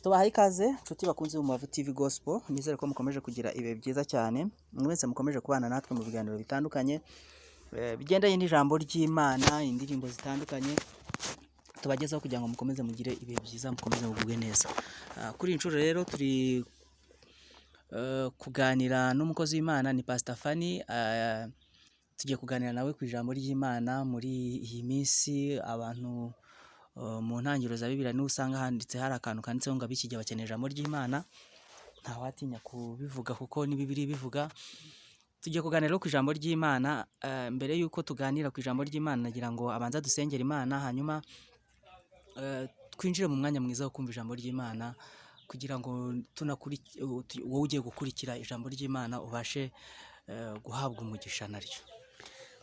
Tubahaye ikaze nshuti bakunze mu Mavu TV Gospel, nizere ko mukomeje kugira ibihe byiza cyane, mwese mukomeje kubana natwe mu biganiro bitandukanye bigendanye n'ijambo ry'Imana, indirimbo zitandukanye tubagezaho kugira ngo mukomeze mugire ibihe byiza, mukomeze mugubwe neza. Kuri iyi nshuro rero turi kuganira n'umukozi w'Imana, ni Pastor Fanny. Tugiye kuganira nawe ku ijambo ry'Imana. Muri iyi minsi abantu mu ntangiriro za Bibiliya niho usanga handitse, hari akantu kanditseho ngo ab'iki gihe bakeneye ijambo ry'Imana. Ntawatinya kubivuga kuko ni Bibiliya ibivuga. Tugiye kuganira ku ijambo ry'Imana. Mbere y'uko tuganira ku ijambo ry'Imana, nagira ngo abanza dusengere Imana, hanyuma twinjire mu mwanya mwiza wo kumva ijambo ry'Imana, kugira ngo wowe ugiye gukurikira ijambo ry'Imana ubashe guhabwa umugisha naryo.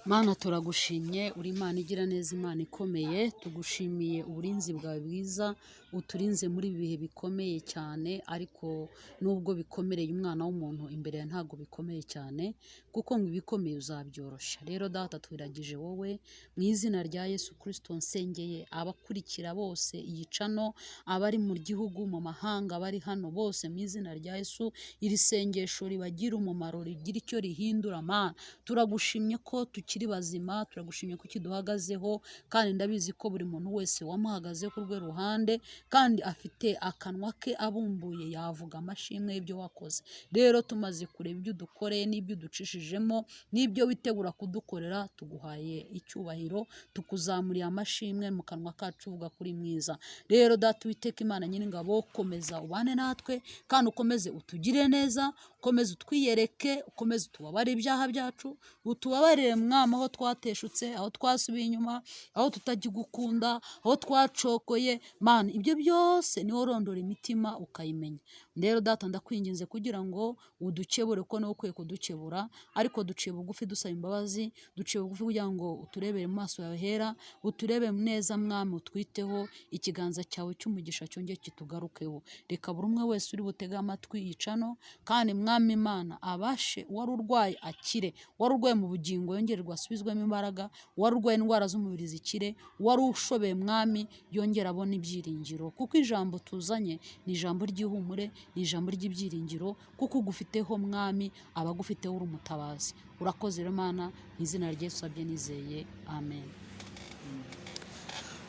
Mana, turagushimye, uri Imana igira neza, Imana ikomeye. Tugushimiye uburinzi bwawe bwiza, uturinze muri ibi bihe bikomeye cyane, ariko nubwo bikomereye umwana w'umuntu imbere ya ntabwo bikomeye cyane, kuko ngo ibikomeye uzabyoroshya. Rero Data, twiragije wowe mu izina rya Yesu Kristo, nsengeye abakurikira bose iyi cano, abari mu gihugu, mu mahanga, bari hano bose, mu izina rya Yesu, iri sengesho ribagira umumaro, rigira icyo rihindura. Mana, turagushimye ko tukiri bazima, turagushimye ko kiduhagazeho, kandi ndabizi ko buri muntu wese wamuhagaze ku rwe ruhande kandi afite akanwa ke abumbuye, yavuga amashimwe y'ibyo wakoze. Rero tumaze kureba ibyo udukoreye n'ibyo uducishijemo n'ibyo witegura kudukorera, tuguhaye icyubahiro, tukuzamuriye amashimwe mu kanwa kacu, uvuga kuri mwiza. Rero Data Uwiteka Imana Nyiringabo, komeza ubane natwe kandi ukomeze utugire neza, ukomeze utwiyereke, ukomeze utubabare ibyaha byacu, utubabarire Mwami aho twateshutse, aho twasubiye inyuma, aho tutagikunda, aho twacokoye. Mana, ibyo byose niho urondora imitima ukayimenya. Rero Data, ndakwinginze kugira ngo udukebure, ko niwe ukwiye kudukebura, ariko duciye bugufi dusaba imbabazi, duciye bugufi kugira ngo uturebere mu maso yawe hera, uturebe neza Mwami, utwiteho, ikiganza cyawe cy'umugisha cyongeye kitugarukeho. Reka buri umwe wese uri butege amatwi yicano, kandi Mwami Imana abashe, wari urwaye akire, wari urwaye mu bugingo yongererwa asubizwemo imbaraga, wari urwaye indwara z'umubiri zikire, wari ushobeye Mwami yongera abona ibyiringiro, kuko ijambo tuzanye ni ijambo ry'ihumure, ni ijambo ry'ibyiringiro, kuko ugufiteho Mwami, abagufiteho uri umutabazi. Urakoze rero Mana, mu izina rya Yesu sabye nizeye, amen.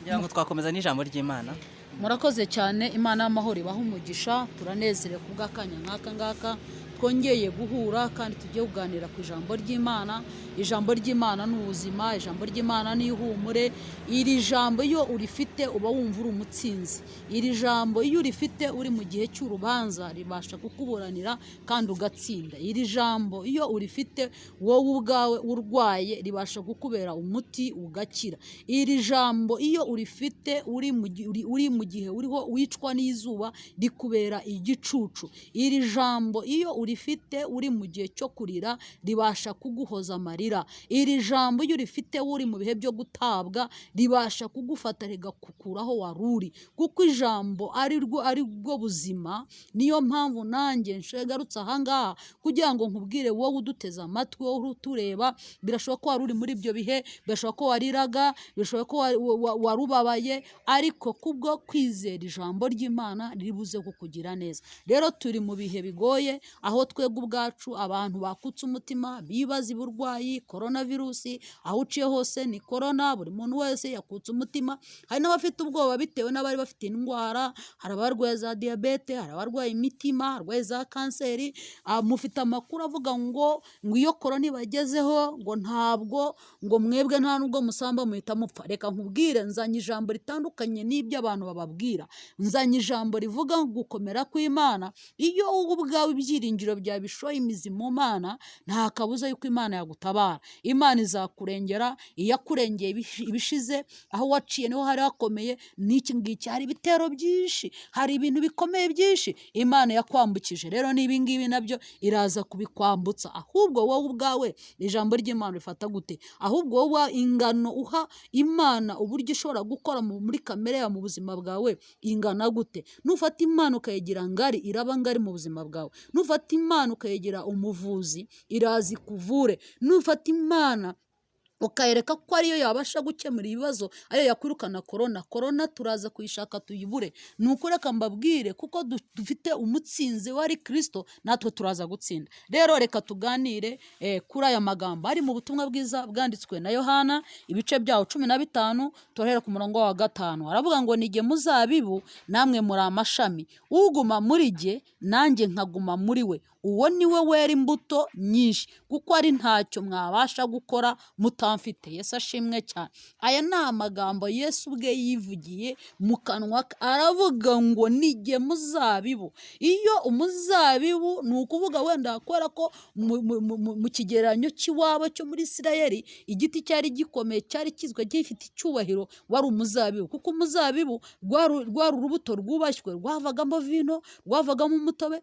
Ngira ngo twakomeza n'ijambo ry'Imana. Murakoze cyane, Imana y'amahoro ibaha umugisha. Turanezerewe ku bw'akanya nk'aka ngaka twongeye guhura, kandi tugiye kuganira ku ijambo ry'Imana. Ijambo ry'Imana ni ubuzima, ijambo ry'Imana ni ihumure. Iri jambo iyo urifite uba wumva uri umutsinzi. Iri jambo iyo urifite uri mu gihe cy'urubanza ribasha kukuburanira kandi ugatsinda. Iri jambo iyo urifite wowe ubwawe urwaye ribasha kukubera umuti ugakira. Iri jambo iyo urifite uri mu gihe uriho wicwa n'izuba rikubera igicucu. Iri jambo iyo urifite uri mu gihe cyo kurira ribasha kuguhoza amarira. Iri jambo iyo urifite uri mu bihe byo gutabwa ribasha kugufata rigakukuraho waruri, kuko ijambo ari bwo buzima. Niyo mpamvu nanjye nshegarutse ahangaha kugira ngo nkubwire wowe uduteze amatwi, wowe utureba, birashoboka ko wari uri muri ibyo bihe, birashoboka ko wariraga, birashoboka ko warubabaye, ariko kubwo kwizera ijambo ry'Imana ribuze kukugira neza. Rero turi mu bihe bigoye, aho twebwe ubwacu abantu bakutse umutima, bibaza uburwayi, korona virusi, aho uciye hose ni korona, buri muntu wese yakutse umutima. Hari n'abafite ubwoba bitewe n'abari bafite indwara, hari abarwaye za diyabete, hari abarwaye imitima, abarwaye za kanseri. Mufite amakuru avuga ngo iyo korona ibagezeho ngo ntabwo, ngo mwebwe nta nubwo musamba muhita mupfa. Reka nkubwire, nzanye ijambo ritandukanye n'ibyo abantu bababwira. Nzanye ijambo rivuga gukomera kw'Imana. Iyo wowe ubwawe ibyiringiro byawe bishoye imizi mu Mana, nta kabuza yuko Imana yagutabara. Imana izakurengera. Iyo yakurengeye ibishize, aho waciye niho hari hakomeye. N'iki ngiki hari ibitero byinshi, hari ibintu bikomeye byinshi Imana yakwambukije. Rero n'ibi ngibi nabyo iraza kubikwambutsa. Ahubwo wowe ubwawe ijambo ry'Imana rifata gute? Ahubwo wowe ingano uha Imana, uburyo ishobora gukora muri kamere yawe mu buzima bwawe ingana gute? Nufata Imana ukayigira ngari, iraba ngari mu buzima bwawe. Nufata Imana ukayigira umuvuzi, iraza ikuvure. Nufata Imana ukayereka ko ariyo yabasha gukemura ibibazo, ariyo yakwirukana korona turaza kuyishaka tuyibure. Ni uko reka mbabwire kuko dufite umutsinzi wari Kristo, natwe turaza gutsinda. Rero reka tuganire kuri aya magambo ari mu butumwa bwiza bwanditswe na Yohana, ibice byawo 15, turahera ku murongo wa 5. Aravuga ngo ni jye muzabibu, namwe muri amashami, uguma muri jye nanjye nkaguma muri we, uwo ni we wera imbuto nyinshi, kuko ari ntacyo mwabasha gukora mutamfite. Yesu ashimwe cyane. Aya ni amagambo Yesu ubwe yivugiye mu kanwa ke, aravuga ngo ni jye muzabibu. Iyo umuzabibu ni ukuvuga wenda kubera ko mu kigereranyo cy'iwabo cyo muri Isirayeli igiti cyari gikomeye, cyari kizwe gifite icyubahiro, wari umuzabibu, kuko umuzabibu rwari urubuto rwubashywe, rwavagamo vino, rwavagamo umutobe,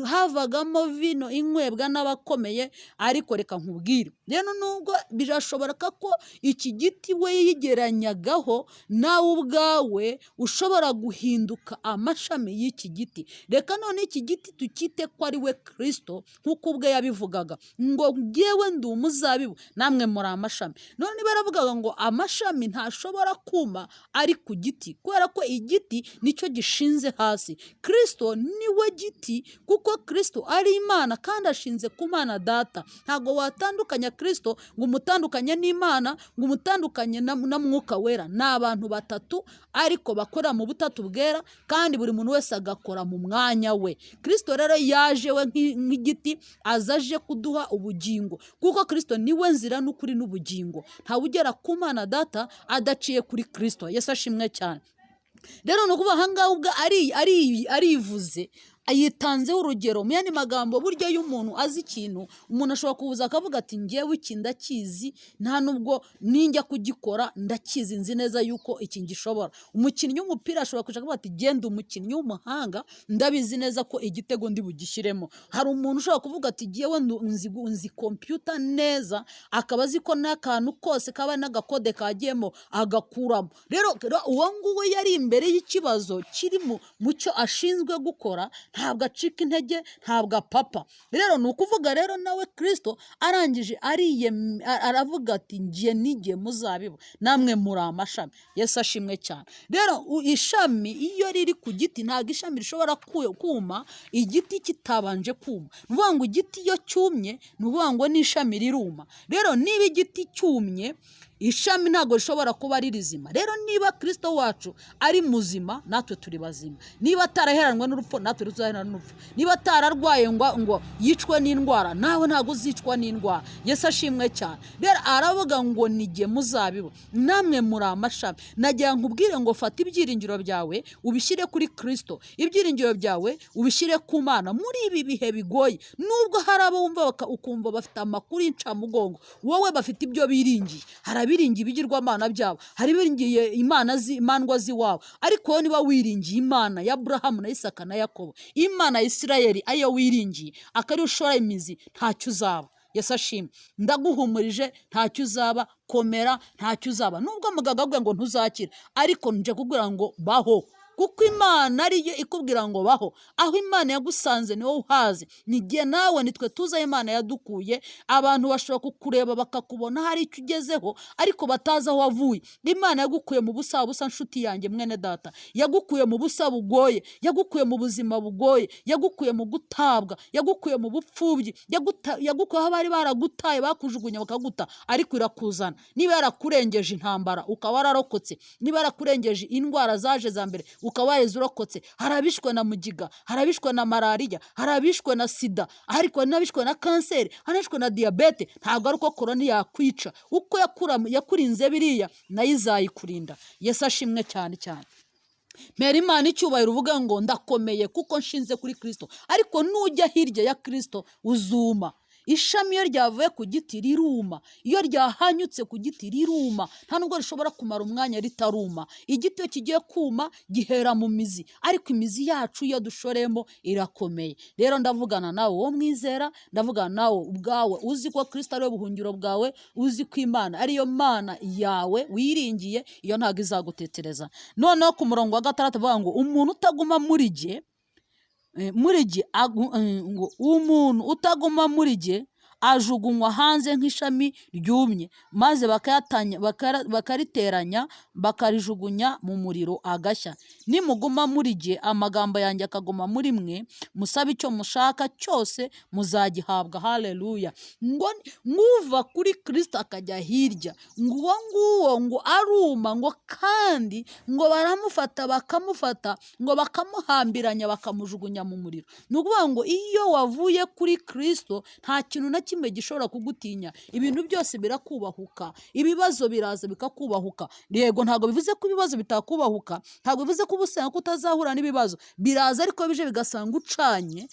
havagamo vino inywebwa n'abakomeye. Ariko reka nkubwire rero, nubwo birashoboka ko iki giti we yigeranyagaho, nawe ubwawe ushobora guhinduka amashami y'iki giti. Reka none iki giti tukite ko ari we Kristo, nk'uko ubwe yabivugaga ngo jyewe ndi umuzabibu, namwe muri amashami. None baravugaga ngo amashami ntashobora kuma ari ku giti, kubera ko igiti nicyo gishinze hasi. Kristo niwe giti, kuko Kristo ari Imana kandi ashinze ku Mana Data. Ntago watandukanya Kristo ngo umutandukanye n'Imana, ngo umutandukanye na Mwuka Wera. Ni abantu batatu ariko bakora mu butatu bwera, kandi buri muntu wese agakora mu mwanya we. Kristo rero yaje we nk'igiti, azaje kuduha ubugingo, kuko Kristo niwe nzira n'ukuri n'ubugingo. Ntawe ugera ku Mana Data adaciye kuri Kristo. Yesu ashimwe cyane. Rero ni ukuvuga ahangaha ubwo arivuze, yitanzeho urugero. Mu yandi magambo, burya iyo umuntu azi ikintu, umuntu ashobora kubuza akavuga ati njyewe iki ndakizi, nta nubwo ninjya kugikora ndakizi, nzi neza yuko iki ngishobora. Umukinnyi w'umupira ashobora kuja kuvuga ati genda umukinnyi w'umuhanga, ndabizi neza ko igitego ndi bugishyiremo. Hari umuntu ushobora kuvuga ati jyewe nzi computer neza, akaba azi ko n'akantu kose kaba n'agakode kagiyemo agakuramo. Rero uwo nguwo yari imbere y'ikibazo kiri mu cyo ashinzwe gukora, ntabwo acika intege, ntabwo apapa. Rero ni ukuvuga rero nawe Kristo arangije aravuga ati njye ni jye muzabibu, namwe muri amashami. Yesu ashimwe cyane. Rero ishami iyo riri ku giti, ntabwo ishami rishobora kuma igiti kitabanje kuma. Ni ukuvuga ngo igiti iyo cyumye, ni ukuvuga ngo n'ishami riruma. Rero niba igiti cyumye, ishami ntabwo rishobora kuba ari rizima. Rero niba Kristo wacu ari muzima, natwe turi bazima. Niba ataraheranwe n'urupfu, natwe tuzaheranwa n'urupfu. Niba atararwaye ngo yicwe n'indwara, nawe ntabwo uzicwa n'indwara. Yesu ashimwe cyane. Rero aravuga ngo ni jye muzabibu, namwe muri amashami. Nagira nkubwire ngo fata ibyiringiro byawe ubishyire kuri Kristo, ibyiringiro byawe ubishyire ku Mana. Muri ibi bihe bigoye, nubwo hari abo wumva ukumva bafite amakuru y'incamugongo, wowe bafite ibyo biringiye. Biringiye ibigirwamana byabo, hari biringiye imandwa z'iwabo. Ariko wowe niba wiringiye Imana ya Aburahamu na Isaka na Yakobo, Imana ya Isirayeli, ariyo wiringiye, akari ushora imizi, ntacyo uzaba. Yesu ashimwe. Ndaguhumurije, ntacyo uzaba. Komera, ntacyo uzaba. Nubwo muganga avuga ngo ntuzakira, ariko nje kugira ngo baho, kuko Imana ariyo ikubwira ngo baho. Aho Imana yagusanze niwo uhazi. Nijye nawe nitwe tuza Imana yadukuye. Abantu bashobora kukureba bakakubona hari icyo ugezeho, ariko batazi aho wavuye. Imana yagukuye mu busa nshuti yanjye mwene data, yagukuye mu busa bugoye, yagukuye mu buzima bugoye, yagukuye mu gutabwa, yagukuye mu bupfubyi, yagukuye aho bari baragutaye, bakujugunya bakaguta, ariko irakuzana. Niba yarakurengeje intambara ukaba wararokotse, niba yarakurengeje indwara zaje za mbere ukaba waheze urokotse, harabishwe na mugiga, harabishwe na malariya, harabishwe na sida, ariko n'abishwe na kanseri, harabishwe na diabete. Ntabwo ari uko korona yakwica, uko yakurinze biriya nayo izayikurinda. Yesu ashimwe cyane cyane. Mpera Imana icyubahiro uvuga ngo ndakomeye kuko nshinze kuri Kristo. Ariko nujya hirya ya Kristo uzuma. Ishami iyo ryavuye ku giti riruma, iyo ryahanyutse ku giti riruma, nta nubwo rishobora kumara umwanya ritaruma. Igiti iyo kigiye kuma gihera mu mizi, ariko imizi yacu iyo dushoremo irakomeye. Rero ndavugana nawe wo mwizera, ndavugana nawe ubwawe uzi ko Kristo ari we buhungiro bwawe, uzi ko Imana ariyo Mana yawe wiringiye, iyo ntabwo izagutetereza. Noneho ku murongo wa 6 avuga ngo umuntu utaguma muri jye, umuntu utaguma muri jye ajugunywa hanze nk'ishami ryumye, maze bakariteranya bakarijugunya mu muriro agashya. Nimuguma muri jye, amagambo yanjye akaguma muri mwe, musabe icyo mushaka cyose muzagihabwa. Haleluya. Ngo nguva kuri Kristo akajya hirya, nguwo nguwo ngo aruma, ngo kandi ngo baramufata bakamufata, ngo bakamuhambiranya bakamujugunya mu muriro. Ni ukuvuga ngo iyo wavuye kuri Kristo nta kintu na kimwe gishobora kugutinya. Ibintu byose birakubahuka, ibibazo biraza bikakubahuka. Yego, ntabwo bivuze ko ibibazo bitakubahuka, ntabwo bivuze ko ubusenga kutazahura n'ibibazo. Biraza ariko bije bigasanga ucanye,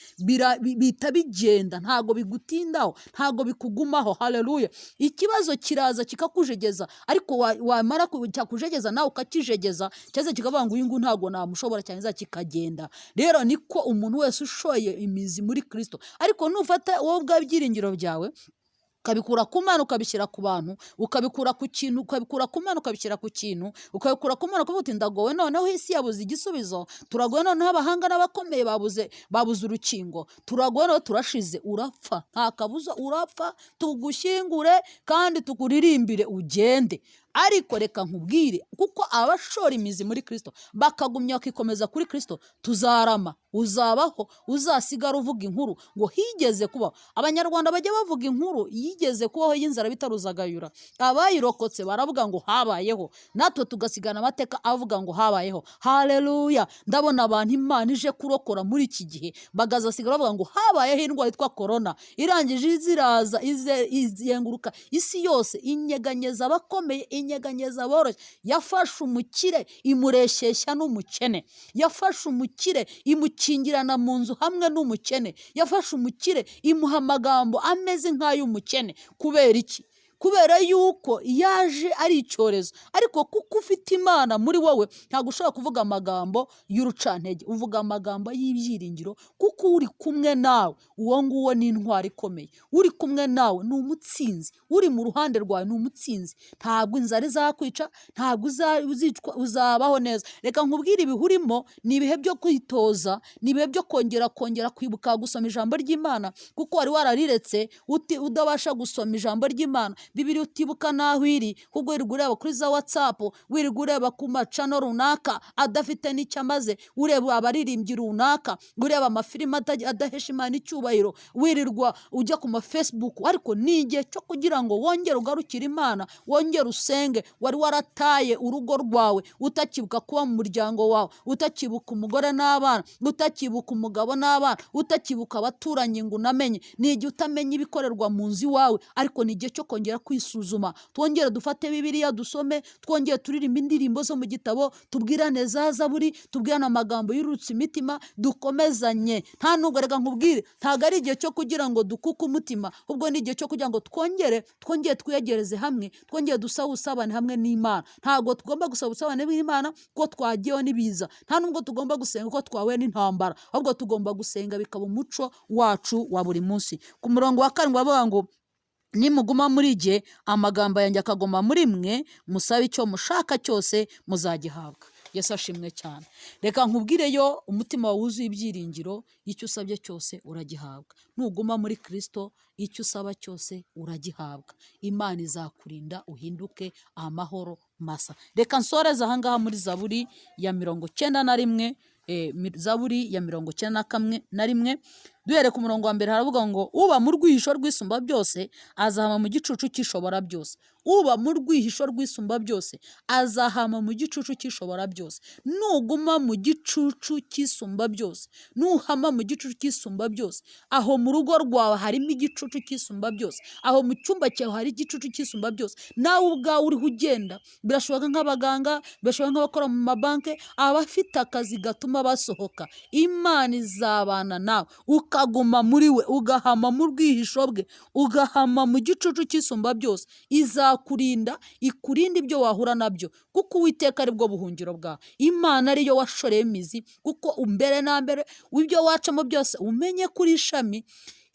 bita bigenda, ntabwo bigutindaho, ntabwo bikugumaho. Haleluya. Ikibazo kiraza kikakujegeza, ariko wamara kujegeza nawe ukakijegeza, cyaze kikavuga ngo uyu nguyu ntabwo namushobora, cyane za kikagenda. Rero niko umuntu wese ushoye imizi muri Kristo. Ariko nufata wowe ubwa byiringiro byawe ukabikura ku Mana ukabishyira ku bantu, ukabikura ku kintu, ukabikura ku Mana ukabishyira ku kintu, ukabikura ku Mana ukavuga uti ndagowe, noneho isi yabuze igisubizo, turagowe, noneho abahanga n'abakomeye babuze urukingo, turagowe, noneho turashize, urapfa, nta kabuza urapfa, tugushyingure kandi tukuririmbire ugende. Ariko reka nkubwire, kuko abashora imizi muri Kristo bakagumya bakikomeza kuri Kristo, tuzarama, uzabaho, uzasigara uvuga inkuru ngo higeze kubaho. Abanyarwanda bajya bavuga inkuru yigeze kubaho y'inzara bitaruzagayura, abayirokotse baravuga ngo habayeho, natwe tugasigana amateka avuga ngo habayeho. Haleluya. Ndabona abantu Imana ije kurokora muri iki gihe bagazasigara bavuga ngo habayeho indwara yitwa corona, irangije ziraza izenguruka isi yose, inyeganyeza abakomeye, inyeganyeza aboroshye. Yafashe umukire imureshyeshya n'umukene, yafashe umukire imukingirana mu nzu hamwe n'umukene, yafashe umukire imuha amagambo ameze nk'ay'umukene. Kubera iki? Kubera yuko yaje ari icyorezo. Ariko kuko ufite Imana muri wowe, ntabwo ushobora kuvuga amagambo y'urucantege, uvuga amagambo y'ibyiringiro, kuko uri kumwe nawe, uwo nguwo ni intwari ikomeye. Uri kumwe nawe ni umutsinzi, uri mu ruhande rwawe ni umutsinzi. Ntabwo inzara izakwica, ntabwo uzicwa, uzabaho neza. Reka nkubwire, ibihurimo ni ibihe byo kwitoza, ni ibihe byo kongera kwibuka gusoma ijambo ry'Imana, kuko wari warariretse udabasha gusoma ijambo ry'Imana. Bibiri utibuka naho iri, ahubwo wirirwa ureba kuri za WhatsApp, wirirwa ureba ku macano runaka adafite n'icyo amaze, ureba abaririmbyi runaka, ureba amafilime adahesha Imana icyubahiro, wirirwa ujya ku ma Facebook. Ariko ni igihe cyo kugira ngo wongere ugarukire Imana, wongere usenge. Wari warataye urugo rwawe, utakibuka kuba mu muryango wawe, utakibuka umugore n'abana, utakibuka umugabo n'abana, utakibuka abaturanyi ngo unamenye. Ni igihe utamenya ibikorerwa mu nzu iwawe, ariko ni igihe cyo kongera kwisuzuma. Twongere dufate Bibiliya dusome, twongere turirimba indirimbo zo mu gitabo, tubwirane za Zaburi, tubwirane amagambo y'urutse imitima, dukomezanye. Nta nubwo, reka nkubwire, ntabwo ari igihe cyo kugira ngo dukuke umutima, ahubwo ni igihe cyo kugira ngo twongere twiyegereze hamwe, twongere usabane hamwe n'Imana. Ntabwo tugomba gusaba usabane n'Imana ko twagiyeho n'ibiza, nta nubwo tugomba gusenga ko twahuye n'intambara, ahubwo tugomba gusenga bikaba umuco wacu wa buri munsi. Ku murongo wa 7 bavuga ngo nimuguma muri jye, amagambo yanjye akaguma muri mwe, musabe icyo mushaka cyose muzagihabwa. Yesu ashimwe cyane. Reka nkubwireyo, umutima wawe wuzuye ibyiringiro, icyo usabye cyose uragihabwa. Nuguma muri Kristo, icyo usaba cyose uragihabwa. Imana izakurinda uhinduke amahoro masa. Reka nsoreze ahangaha muri Zaburi ya 91, Zaburi ya 91, duhere ku murongo wa mbere haravuga ngo uba mu rwihisho rw'isumba byose azahama mu gicucu cy'ishobora byose. Uba mu rwihisho rw'isumba byose azahama mu gicucu cy'ishobora byose. Nuguma mu gicucu cy'isumba byose, nuhama mu gicucu cy'isumba byose, aho mu rugo rwawe harimo igicucu cy'isumba byose, aho mu cyumba cyawe hari igicucu cy'isumba byose, nawe ubwawe uriho ugenda. Birashoboka nk'abaganga, birashoboka nk'abakora mu mabanke, abafite akazi gatuma basohoka. Imana izabana nawe, ukaguma muri we, ugahama mu rwihisho bwe, ugahama mu gicucu cy'isumba byose. Izakurinda, ikurinde ibyo wahura nabyo, kuko Uwiteka ari bwo buhungiro bwawe. Imana ariyo washoreye imizi, kuko mbere na mbere w'ibyo wacamo byose umenye kuri ishami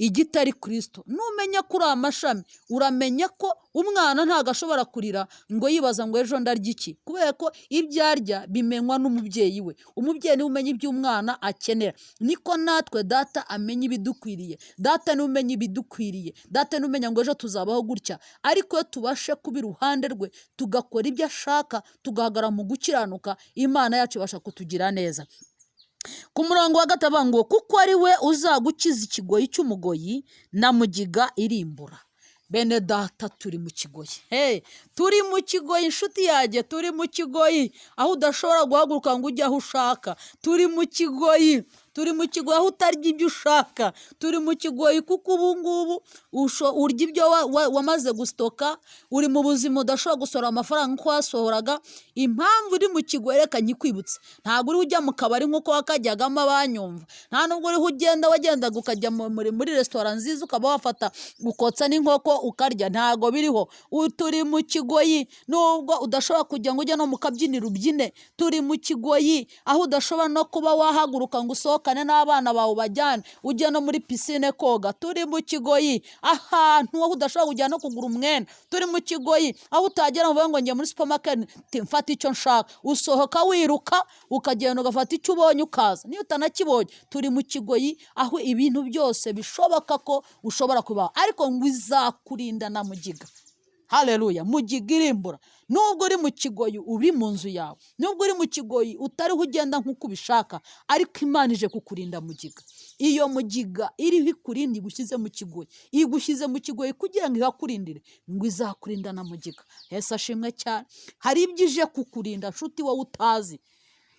igiti ari Kristo. Numenya kuri amashami uramenya ko umwana ntago ashobora kurira ngo yibaza ngo ejo ndarya iki, kubera ko ibyo arya bimenywa n'umubyeyi we. Umubyeyi niwe umenya ibyo umwana akenera. Niko natwe data amenya ibidukwiriye. Data niwe umenya ibidukwiriye. Data niwe umenya ngo ejo tuzabaho gutya. Ariko iyo tubashe kuba iruhande rwe tugakora ibyo ashaka, tugahagarara mu gukiranuka, Imana yacu ibasha kutugira neza. Ku murongo wa gatatu avuga ngo kuko ari we uzagukiza ikigoyi cy'umugoyi na mugiga irimbura. Bene data turi mu kigoyi. Turi mu kigoyi inshuti yanjye, turi mu kigoyi aho udashobora guhaguruka ngo ujye aho ushaka. Turi mu kigoyi, turi mu kigoyi aho utarya ibyo ushaka. Turi mu kigoyi kuko ubu ngubu urya ibyo wamaze gustoka, uri mu buzima udashobora gusohora amafaranga nk'uko wasohoraga. Impamvu uri mu kigoyi reka nyikwibutse, ntabwo uri ujya mu kabari nk'uko wakajyagamo abanyumva, nta nubwo uriho wagendaga ukajya muri resitora nziza ukaba wafata ukotsa n'inkoko ukarya, ntago biriho. Turi mu kigoyi nubwo udashobora kujya ngo ujye no mu kabyiniro ubyine. Turi mu kigoyi aho udashobora no kuba wahaguruka ngo usohokane n'abana bawe bajyane ujye no muri pisine koga. Turi mu kigoyi ahantu aho udashobora kujya no kugura umwenda. Turi mu kigoyi aho utagera ngo ngo njye muri supermarket mfata icyo nshaka, usohoka wiruka ukagenda ugafata icyo ubonye ukaza niyo utanakibonye. Turi mu kigoyi aho ibintu byose bishoboka ko ushobora kubaho, ariko ngo izakurinda na mugiga. Haleluya, mugiga irimbura. Nubwo uri mu kigoyi uri mu nzu yawe, nubwo uri mu kigoyi utariho ugenda nk'uko ubishaka, ariko Imana ije kukurinda mugiga. Iyo mugiga iriho ikurinda igushyize mu kigoyi, igushyize mu kigoyi kugira ngo ihakurindire, ngo izakurinda na mugiga. Yesu ashimwe cyane. Hari ibyo ije kukurinda nshuti wowe utazi.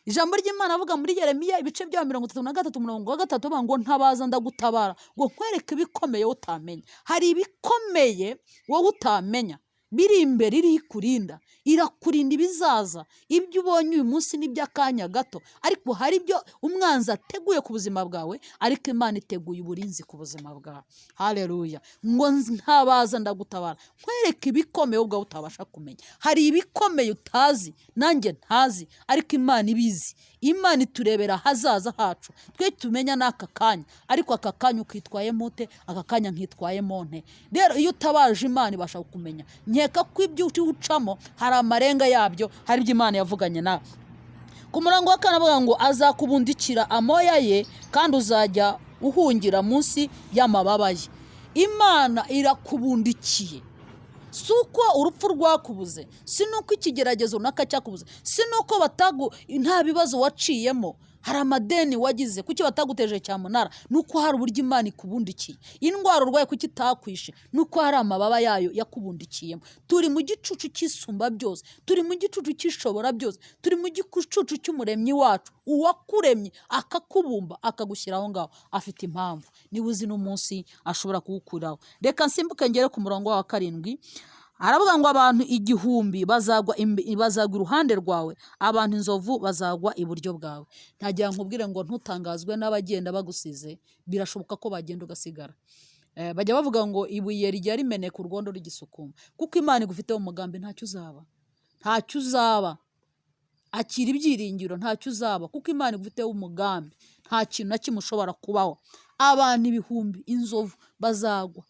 Ijambo ry'Imana avuga muri Yeremiya ibice bya 33 umurongo wa 3 avuga ngo ntabaza ndagutabara ngo nkwereke ibikomeye utamenya. Hari ibikomeye wowe utamenya biri imbere iri kurinda, irakurinda ibizaza. Ibyo ubonye uyu munsi ni by'akanya gato, ariko hari ibyo umwanzi ateguye ku buzima bwawe, ariko Imana iteguye uburinzi ku buzima bwawe. Haleluya. Ngo ntabaza ndagutabara nkwereke ibikomeye ubwo utabasha kumenya. Hari ibikomeye utazi nanjye ntazi, ariko Imana ibizi. Imana iturebera hazaza hacu, twe tumenya n'aka kanya, ariko aka kanya ukitwayemo ute, aka kanya nkitwayemo nte. Rero iyo utabaje Imana ibasha kumenya. Nkeka ko ibyo ucamo hari amarenga yabyo, hari ibyo Imana yavuganye nawe. Ku murongo wa 4 avuga ngo azakubundikira amoya ye kandi uzajya uhungira munsi y'amababa ye. Imana irakubundikiye. Si uko urupfu rwakubuze, si nuko ikigeragezo runaka cyakubuze, si nuko nta bibazo waciyemo, hari amadeni wagize kuki bataguteje cyamunara, nuko hari uburyo Imana ikubundikiye. Indwara urwaye kuki itakwishe, nuko hari amababa yayo yakubundikiyemo. Turi mu gicucu cy'isumba byose, turi mu gicucu cy'ishobora byose, turi mu gicucu cy'umuremyi wacu. Uwakuremye akakubumba akagushyira aho ngaho afite impamvu. Niba uzi n'umunsi ashobora kuwukuraho. Reka nsimbuke ngere ku murongo wa 7. Aravuga ngo abantu 1000 bazagwa iruhande rwawe, abantu inzovu bazagwa iburyo bwawe. Ntagira nkubwire ngo ntutangazwe n'abagenda bagusize, birashoboka ko bagenda ugasigara. Bajya bavuga ngo ibuye rijya rimeneka urwondo rugisukuma, kuko Imana igufiteho umugambi ntacyo uzaba. Ntacyo uzaba. Akira ibyiringiro, ntacyo uzaba, kuko Imana igufiteho umugambi. Nta kintu na kimwe ushobora kubaho. Abantu 1000 inzovu bazagwa.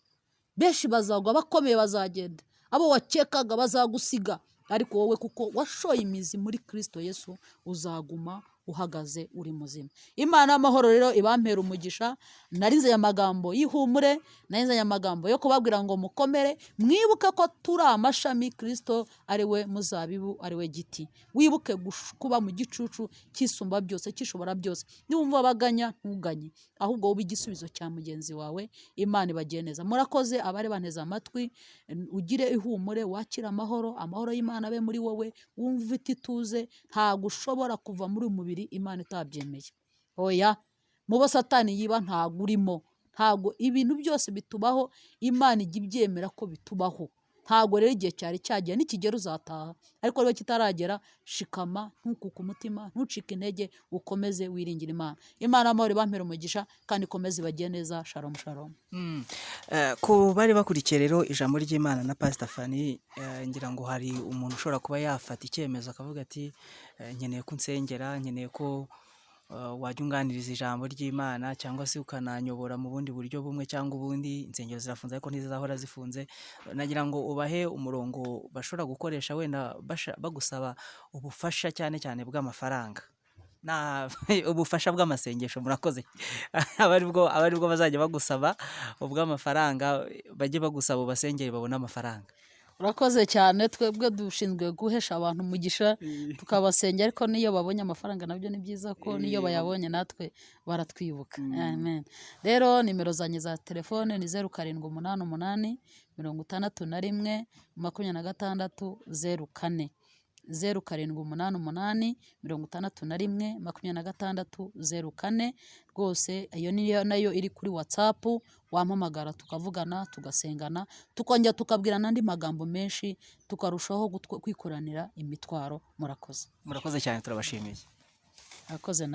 Benshi bazagwa, bakomeye bazagenda. Abo wakekaga bazagusiga, ariko wowe kuko washoye imizi muri Kristo Yesu uzaguma uhagaze uri muzima. Imana y'amahoro rero ibampera umugisha. Narinze aya magambo y'ihumure, narinze aya magambo yo kubabwira ngo mukomere, mwibuke ko turi amashami, Kristo ari we muzabibu, ari we giti. Wibuke kuba mu gicucu cy'isumba byose, cyishobora byose. Niwumva baganya ntuganye, ahubwo ube igisubizo cya mugenzi wawe. Imana ibagiye neza. Murakoze abari banteze amatwi. Ugire ihumure, wakira amahoro, amahoro y'Imana abe muri wowe. Wumva ufite ituze, ntago ushobora kuva muri umubiri Imana itabyemeye. Oya, mubo Satani yiba ntago urimo. Ntago ibintu byose bitubaho Imana ijya ibyemera ko bitubaho. Ntago rero igihe cyari cyagiye nikigera uzataha, ariko rero kitaragera shikama, ntukuke umutima, ntucike intege, ukomeze wiringira Imana. Imana amahoro ibampera umugisha kandi ikomeze ibagiye neza. Shalom shalom. Ku bari bakurikiye rero ijambo ry'Imana na Pastor Fanny, ngira ngo hari umuntu ushobora kuba yafata icyemezo akavuga ati nkeneye ko nsengera, nkeneye ko wajya unganiriza ijambo ry'Imana cyangwa se ukananyobora mu bundi buryo bumwe cyangwa ubundi. Insengero zirafunze ariko ntizizahora zifunze. Nagira ngo ubahe umurongo bashobora gukoresha wenda bagusaba ubufasha cyane cyane bw'amafaranga ubufasha bw'amasengesho. Murakoze. aba aribwo bazajya bagusaba ubw'amafaranga, bajye bagusaba ubasengere babone amafaranga. urakoze cyane. Twebwe dushinzwe guhesha abantu umugisha tukabasengera, ariko n'iyo babonye amafaranga nabyo ni byiza ko n'iyo bayabonye natwe baratwibuka. Amen. Rero nimero zanjye za telefone ni 0788 61 26 04, 0788 61 26 04. Rwose iyo niyo nayo iri kuri WhatsApp, wampamagara tukavugana tugasengana, tukongera tukabwirana andi magambo menshi, tukarushaho kwikoranira imitwaro. Murakoze. Murakoze cyane, turabashimiye. Murakoze.